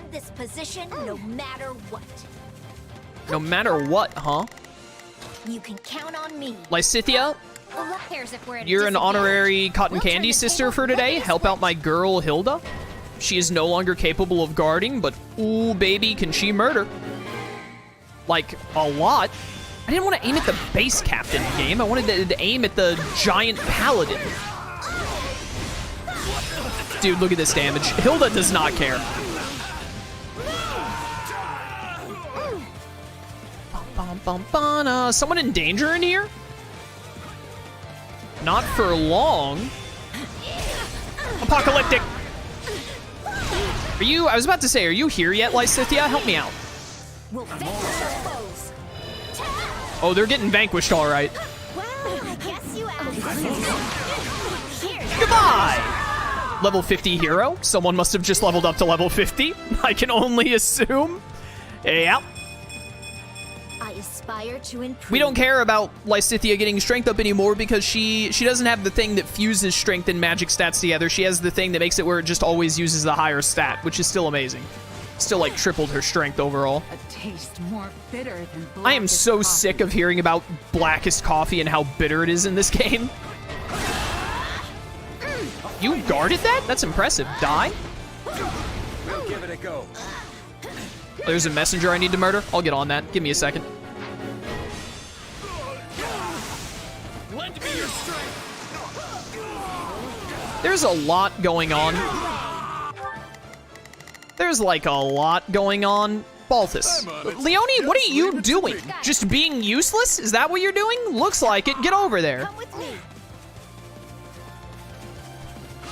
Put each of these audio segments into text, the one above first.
hold this position no matter what. No matter what, huh? You can count on me. Lysithea, Cares if we're at a you're an disadvantage. honorary cotton We'll turn candy the sister table for today. flipping Help out switch. my girl, Hilda. She is no longer capable of guarding, but ooh, baby, can she murder. Like, a lot. I didn't want to aim at the base captain game. I wanted to aim at the giant paladin. Dude, look at this damage. Hilda does not care. Someone in danger in here? Not for long. Apocalyptic. Are you, I was about to say, are you here yet, Lysithea? Help me out. We'll vanquish our foes. Oh, they're getting vanquished, all right. Well, I guess you Goodbye! Level 50 hero? Someone must have just leveled up to level 50. I can only assume. Yeah. I aspire to improve. We don't care about Lysithea getting strength up anymore because she doesn't have the thing that fuses strength and magic stats together. She has the thing that makes it where it just always uses the higher stat, which is still amazing. Still, like, tripled her strength overall. A taste more bitter than I am blackest so coffee. sick of hearing about blackest coffee and how bitter it is in this game. You guarded that? That's impressive. Die? We'll give it a go. There's a messenger I need to murder. I'll get on that. Give me a second. Lend me your strength. There's a lot going on. There's like a lot going on. Balthus. Leonie, what are you doing? Just being useless? Is that what you're doing? Looks like it. Get over there. Come with me.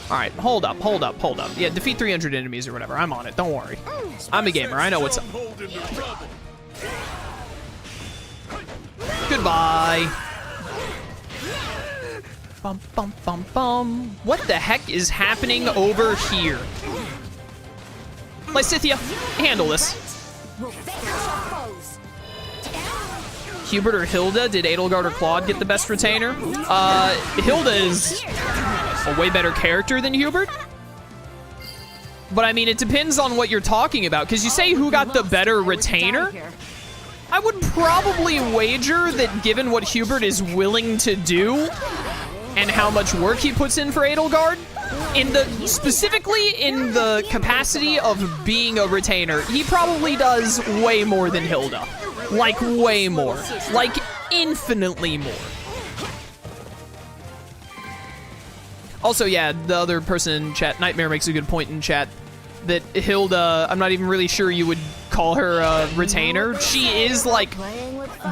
All right, hold up. Yeah, defeat 300 enemies or whatever. I'm on it. Don't worry. I'm a gamer. I know what's up. Goodbye. Bum, bum, bum, bum. What the heck is happening over here? Lysithea, handle this. We'll vanquish our foes. Hubert or Hilda? Did Edelgard or Claude get the best retainer? Hilda is a way better character than Hubert. But I mean, it depends on what you're talking about. Because you say who got the better retainer? I would probably wager that given what Hubert is willing to do and how much work he puts in for Edelgard, specifically in the capacity of being a retainer, he probably does way more than Hilda. Like, way more. Like, infinitely more. Also, yeah, the other person in chat, Nightmare, makes a good point in chat that Hilda, I'm not even really sure you would call her a retainer. She is, like,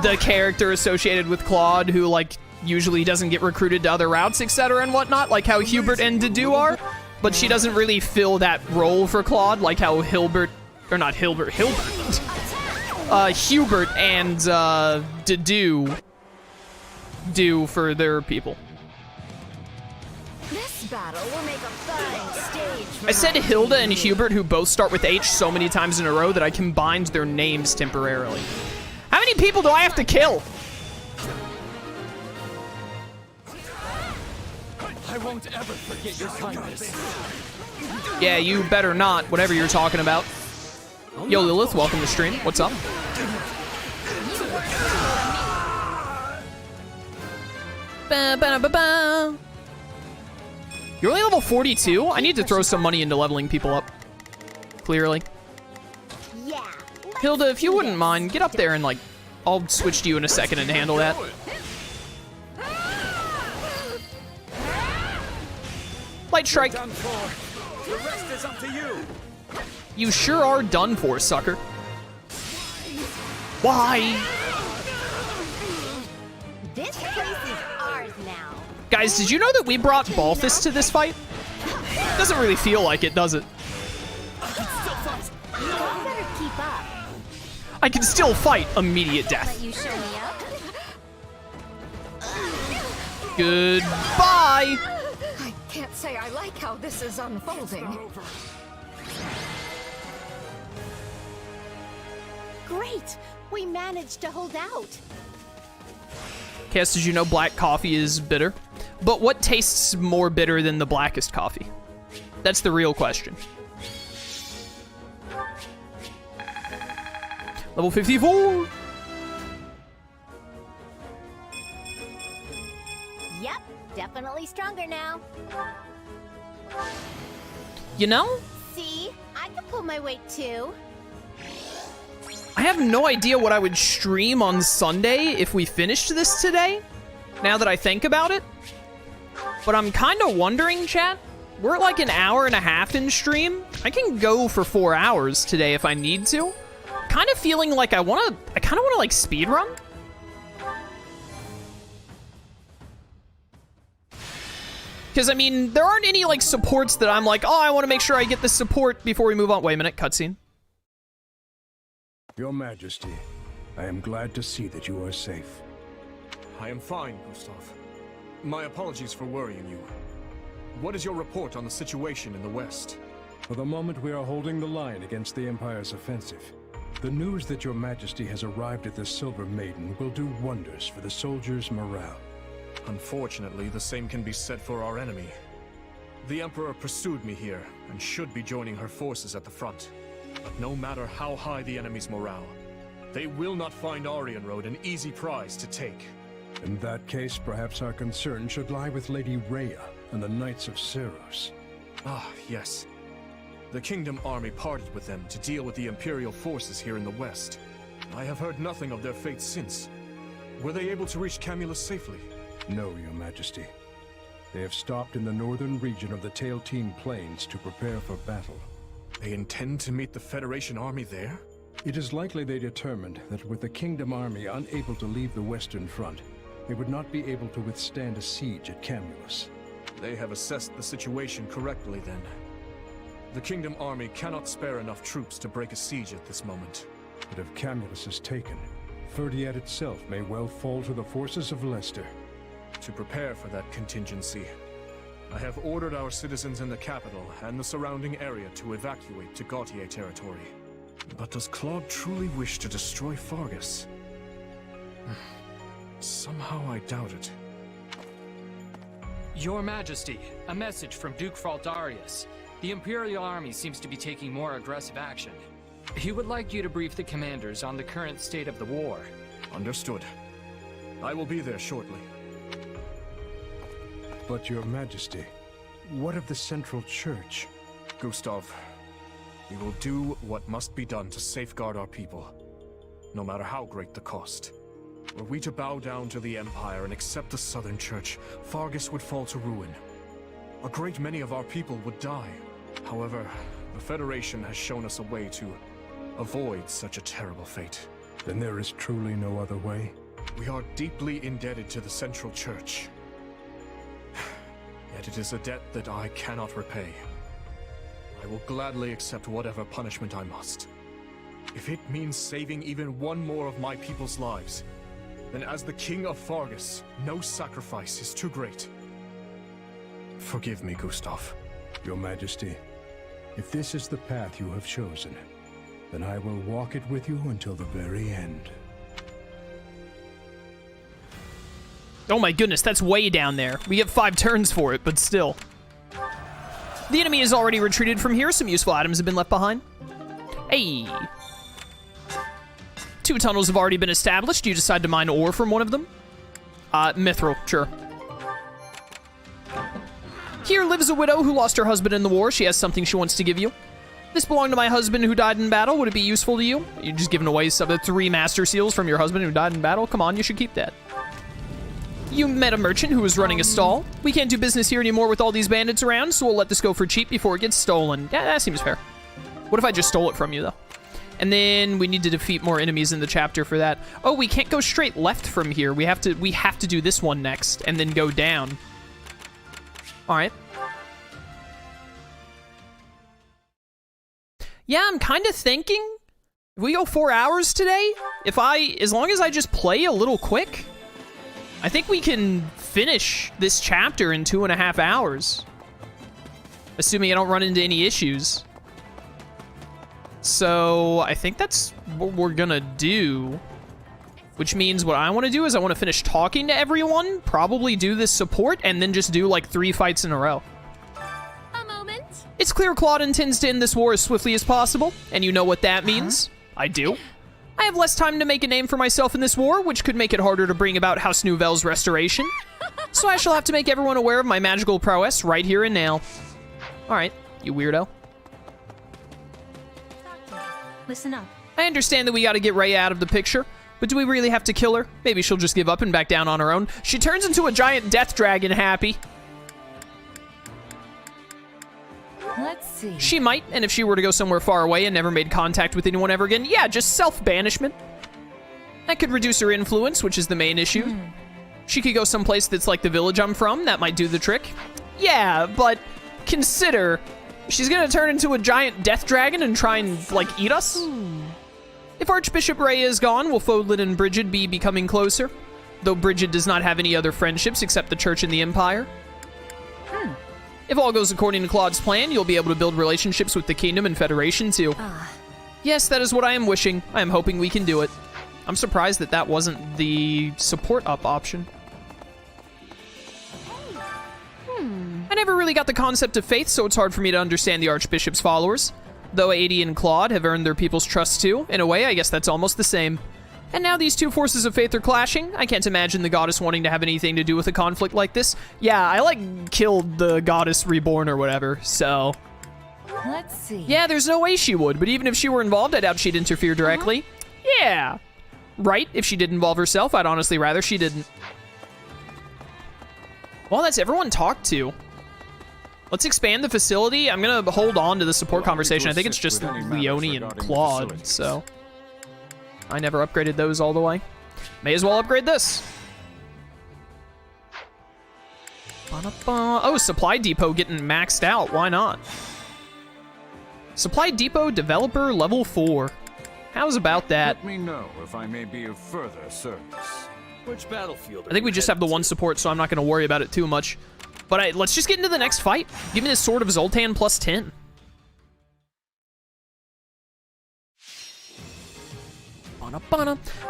the character associated with Claude who, like, usually doesn't get recruited to other routes, etc. and whatnot, like how Hubert and Dedue are. But she doesn't really fill that role for Claude, like how Hubert and Dedue do for their people. This battle will make a fine stage. for I said my Hilda and team. Hubert, who both start with H, so many times in a row that I combined their names temporarily. How many people do I have to kill? I won't ever forget your kindness. Yeah, you better not, whatever you're talking about. Yo, Lilith, welcome to stream. What's up? Ba, ba, ba, ba. You're only level 42? I need to throw some money into leveling people up. Clearly. Yeah. Hilda, if you wouldn't mind, get up there and, like, I'll switch to you in a second and handle that. Light strike. Done for. The rest is up to you. You sure are done for, sucker. Why? This place is ours now. Guys, did you know that we brought Balthus to this fight? Doesn't really feel like it, does it? You better keep up. I can still fight immediate death. Let you show me up. Goodbye. I can't say I like how this is unfolding. Great. We managed to hold out. Cass, did you know black coffee is bitter? But what tastes more bitter than the blackest coffee? That's the real question. Level 54. Yep, definitely stronger now. You know, See, I can pull my weight too. I have no idea what I would stream on Sunday if we finished this today, now that I think about it. But I'm kind of wondering, chat. We're at like an hour and a half in stream. I can go for 4 hours today if I need to. Kind of feeling like I kind of want to like speedrun. Because, I mean, there aren't any like supports that I'm like, oh, I want to make sure I get this support before we move on. Wait a minute, cutscene. Your Majesty, I am glad to see that you are safe. I am fine, Gustav. My apologies for worrying you. What is your report on the situation in the West? For the moment, we are holding the line against the Empire's offensive. The news that your Majesty has arrived at the Silver Maiden will do wonders for the soldiers' morale. Unfortunately, the same can be said for our enemy. The Emperor pursued me here, and should be joining her forces at the front. But no matter how high the enemy's morale, they will not find Arianrode an easy prize to take. In that case, perhaps our concern should lie with Lady Rhea and the Knights of Ceros. Ah, yes. The Kingdom army parted with them to deal with the Imperial forces here in the West. I have heard nothing of their fate since. Were they able to reach Camulus safely? No, Your Majesty. They have stopped in the northern region of the Tailtean Plains to prepare for battle. They intend to meet the Federation army there? It is likely they determined that with the Kingdom army unable to leave the Western Front, they would not be able to withstand a siege at Camulus. They have assessed the situation correctly then. The Kingdom army cannot spare enough troops to break a siege at this moment. But if Camulus is taken, Ferdiad itself may well fall to the forces of Leicester. To prepare for that contingency, I have ordered our citizens in the capital and the surrounding area to evacuate to Gautier territory. But does Claude truly wish to destroy Fargus? Somehow I doubt it. Your Majesty, a message from Duke Fraldarius. The Imperial Army seems to be taking more aggressive action. He would like you to brief the commanders on the current state of the war. Understood. I will be there shortly. But Your Majesty, what of the Central Church? Gustav, we will do what must be done to safeguard our people, no matter how great the cost. Were we to bow down to the Empire and accept the Southern Church, Fargus would fall to ruin. A great many of our people would die. However, the Federation has shown us a way to avoid such a terrible fate. Then there is truly no other way? We are deeply indebted to the Central Church. Yet it is a debt that I cannot repay. I will gladly accept whatever punishment I must. If it means saving even one more of my people's lives, then as the King of Fargus, no sacrifice is too great. Forgive me, Gustav. Your Majesty, if this is the path you have chosen, then I will walk it with you until the very end. Oh my goodness, that's way down there. We get 5 turns for it, but still. The enemy has already retreated from here. Some useful items have been left behind. Hey. 2 tunnels have already been established. You decide to mine ore from one of them? Mithril, sure. Here lives a widow who lost her husband in the war. She has something she wants to give you. This belonged to my husband who died in battle. Would it be useful to you? You're just giving away some of the 3 master seals from your husband who died in battle? Come on, you should keep that. You met a merchant who was running a stall. We can't do business here anymore with all these bandits around, so we'll let this go for cheap before it gets stolen. Yeah, that seems fair. What if I just stole it from you, though? And then we need to defeat more enemies in the chapter for that. Oh, we can't go straight left from here. We have to do this one next and then go down. All right. Yeah, I'm kind of thinking if we go 4 hours today, as long as I just play a little quick, I think we can finish this chapter in 2.5 hours. Assuming I don't run into any issues. So I think that's what we're gonna do. Which means what I want to do is I want to finish talking to everyone, probably do this support, and then just do like 3 fights in a row. A moment. It's clear Claude intends to end this war as swiftly as possible, and you know what that means. I do. I have less time to make a name for myself in this war, which could make it harder to bring about House Nouvelle's restoration. So I shall have to make everyone aware of my magical prowess right here and now. Alright, you weirdo. Listen up. I understand that we gotta get Rhea out of the picture, but do we really have to kill her? Maybe she'll just give up and back down on her own. She turns into a giant death dragon, happy. Let's see. She might, and if she were to go somewhere far away and never made contact with anyone ever again, yeah, just self-banishment. That could reduce her influence, which is the main issue. She could go someplace that's like the village I'm from, that might do the trick. Yeah, but consider, she's gonna turn into a giant death dragon and try and, like, eat us? If Archbishop Rhea is gone, will Fódlan and Brigid be becoming closer? Though Brigid does not have any other friendships except the Church and the Empire. If all goes according to Claude's plan, you'll be able to build relationships with the Kingdom and Federation, too. Yes, that is what I am wishing. I am hoping we can do it. I'm surprised that that wasn't the support up option. I never really got the concept of faith, so it's hard for me to understand the Archbishop's followers. Though Adi and Claude have earned their people's trust too, in a way, I guess that's almost the same. And now these two forces of faith are clashing. I can't imagine the goddess wanting to have anything to do with a conflict like this. Yeah, I, like, killed the goddess reborn or whatever, so... Let's see. Yeah, there's no way she would, but even if she were involved, I doubt she'd interfere directly. Yeah. Right, if she did involve herself, I'd honestly rather she didn't. Well, that's everyone talked to. Let's expand the facility. I'm gonna hold on to the support conversation. I think it's just Leone and Claude, so... I never upgraded those all the way. May as well upgrade this. Oh, Supply Depot getting maxed out. Why not? Supply Depot Developer Level 4. How's about that? Let me know if I may be of further service. Which battlefield? I think we just have the one support, so I'm not going to worry about it too much. But let's just get into the next fight. Give me the Sword of Zoltan plus 10.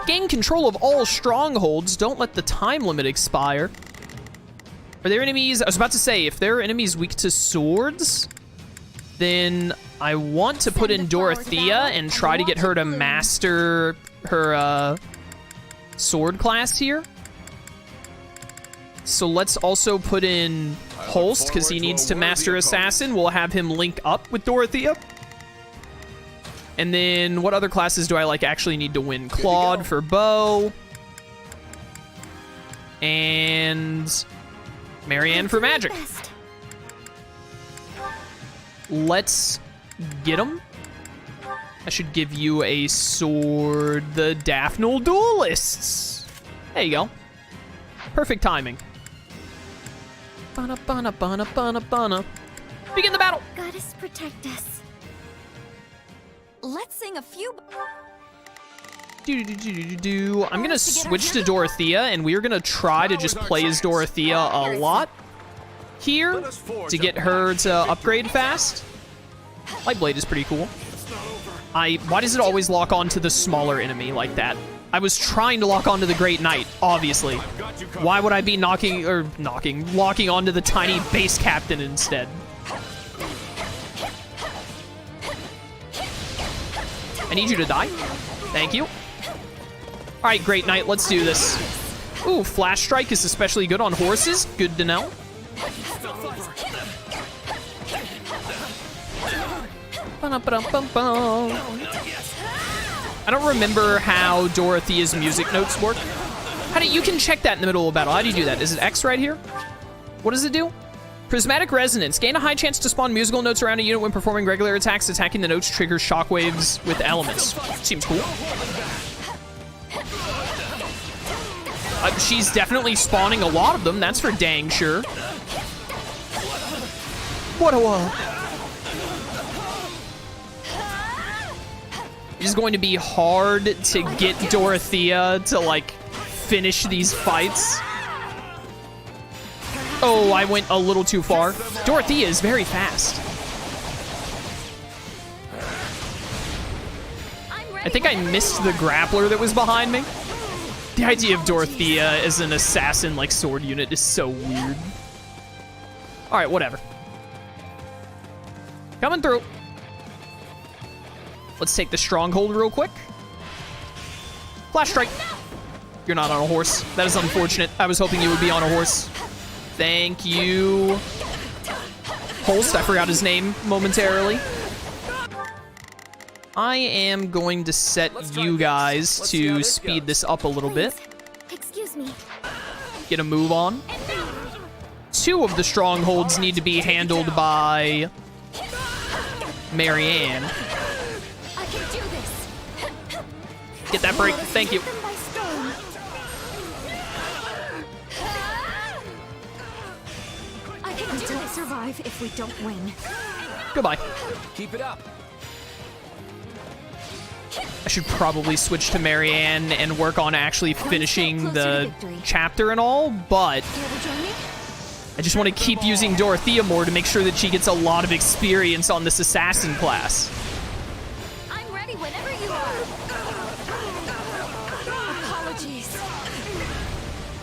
Gain control of all strongholds. Don't let the time limit expire. Are there enemies? I was about to say, if there are enemies weak to swords, then I want to put in Dorothea and try to get her to master her sword class here. So let's also put in Holst, because he needs to master Assassin. We'll have him link up with Dorothea. And then what other classes do I like actually need to win? Claude for bow. And Marianne for magic. Let's get him. I should give you a sword. The Daphnal Duelists. There you go. Perfect timing. Begin the battle. Goddess protect us. Let's sing a few. I'm gonna switch to Dorothea, and we are gonna try to just play as Dorothea a lot here to get her to upgrade fast. Lightblade is pretty cool. Why does it always lock on to the smaller enemy like that? I was trying to lock onto the Great Knight, obviously. Why would I be locking onto the tiny base captain instead? I need you to die. Thank you. All right, Great Knight, let's do this. Ooh, Flash Strike is especially good on horses. Good to know. I don't remember how Dorothea's music notes work. You can check that in the middle of a battle. How do you do that? Is it X right here? What does it do? Prismatic Resonance. Gain a high chance to spawn musical notes around a unit when performing regular attacks. Attacking the notes triggers shockwaves with elements. Seems cool. She's definitely spawning a lot of them. That's for dang sure. What a... It is going to be hard to get Dorothea to, like, finish these fights. Oh, I went a little too far. Dorothea is very fast. I think I missed the grappler that was behind me. The idea of Dorothea as an assassin, like, sword unit is so weird. All right, whatever. Coming through. Let's take the stronghold real quick. Flash strike. You're not on a horse. That is unfortunate. I was hoping you would be on a horse. Thank you. Holst, I forgot his name momentarily. I am going to set you guys to speed this up a little bit. Excuse me. Get a move on. 2 of the strongholds need to be handled by Marianne. I can do this. Get that break. Thank you. Them by storm. I can do it. Survive if we don't win. Goodbye. Keep it up. I should probably switch to Marianne and work on actually finishing the chapter and all, but Care to join me? I just want to keep using Dorothea more to make sure that she gets a lot of experience on this assassin class. I'm ready whenever you are. Apologies.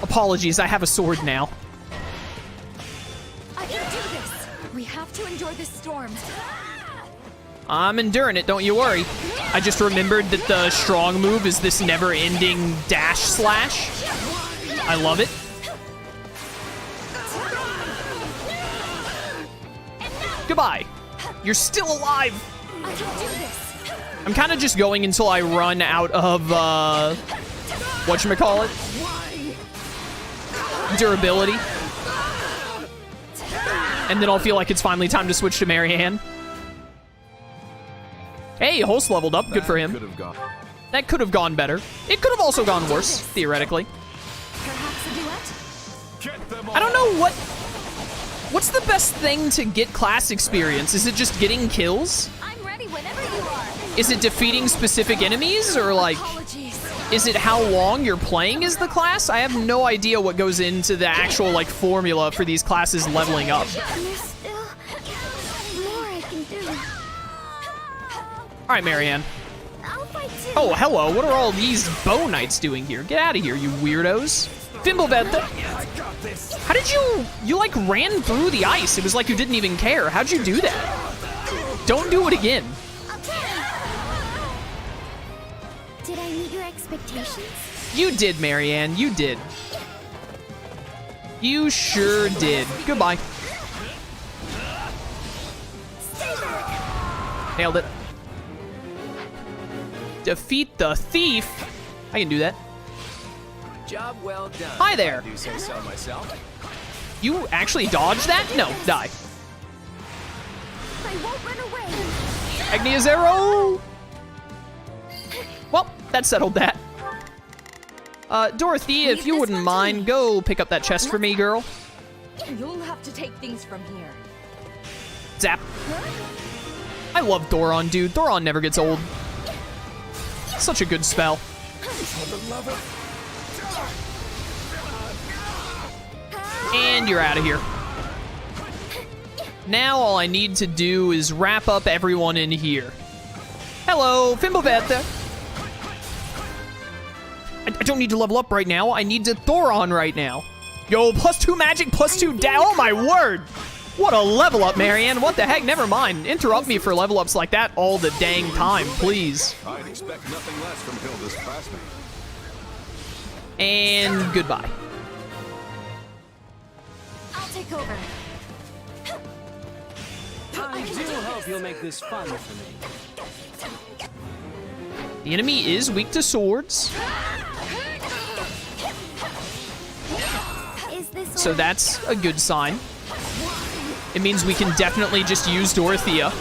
Apologies, I have a sword now. I can do this. We have to endure this storm. I'm enduring it, don't you worry. I just remembered that the strong move is this never-ending dash slash. I love it. Goodbye. You're still alive. I can do this. I'm kind of just going until I run out of, whatchamacallit? Durability. And then I'll feel like it's finally time to switch to Marianne. Hey, Holst leveled up. Good for him. That could have gone better. It could have also gone worse, theoretically. Perhaps a duet? I don't know what... What's the best thing to get class experience? Is it just getting kills? I'm ready whenever you are. Is it defeating specific enemies? Or, like, Apologies. is it how long you're playing as the class? I have no idea what goes into the actual, like, formula for these classes leveling up. There's still more I can do. All right, Marianne. I'll fight too. Oh, hello. What are all these bow knights doing here? Get out of here, you weirdos. Fimbleved. How did you like ran through the ice? It was like you didn't even care. How'd you do that? Don't do it again. Did I meet your expectations? You did, Marianne. You did. You sure did. Goodbye. Nailed it. Defeat the thief. I can do that. Job well done. Hi there. I do say so myself. You actually dodged that? No, die. I won't run away. Agnia Zero. Well, that settled that. Dorothea, if you wouldn't mind, go pick up that chest for me, girl. You'll have to take things from here. Zap. I love Thoron, dude. Thoron never gets old. Such a good spell. And you're out of here. Now all I need to do is wrap up everyone in here. Hello, Fimbleved. I don't need to level up right now. I need to Thoron right now. Yo, +2 magic, +2 oh my word. What a level up, Marianne. What the heck? Never mind. Interrupt me for level ups like that all the dang time, please. I'd expect nothing less from Hilda's classmate. And goodbye. I'll take over. I do hope you'll make this fun for me. The enemy is weak to swords, Is this so that's a good sign. It means we can definitely just use Dorothea.